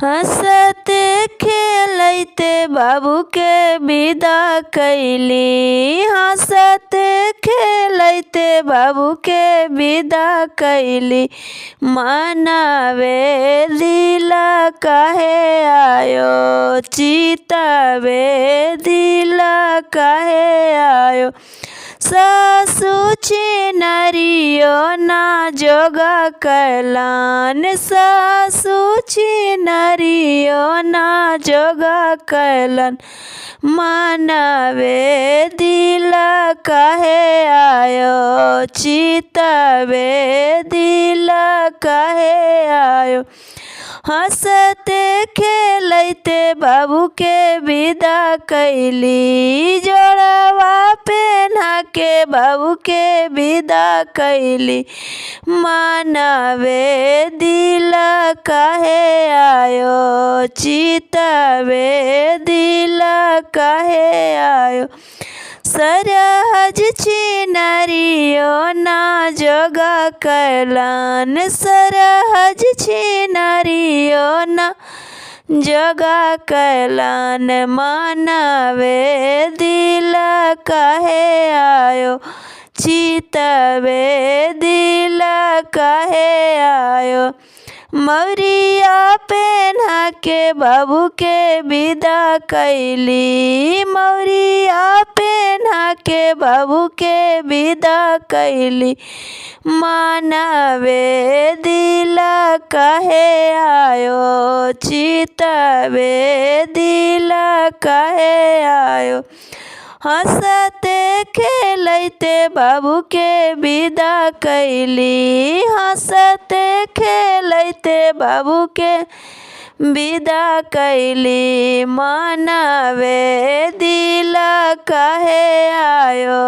हंसते खेलते बाबू के विदा कैली। हंसते खेलते बाबू के विदा कैली। मनावे दिला काहे आयो, चितावे दिला काहे आयो। सासु छिनरियो ना जोगा कैलान, सासु छिनरियो ना जोगा कैलन। मनावे दिला काहे आयो, चितावे दिला काहे आयो। हंसते खेलते बाबू के विदा कैली। जोड़वा पहना के बाबू के विदा कैली। मनावे दिला काहे आयो, चितावे दिला काहे आयो। सरहज छिनरियो ना जोगा कैलान, सरहज छिनरियो ना जोगा कैलान। मनावे दिला काहे आयो, चितावे दिला काहे आयो। मौरिया पहना के बाबू के विदा कैली। मौरिया पहना के बाबू के विदा कैली। मनावे दिला काहे आयो, चितावे दिला काहे आयो। हंसते खेलते बाबू के विदा कैली। हंसते खेलते बाबू के विदा कैली। मनावे दिला काहे आयो।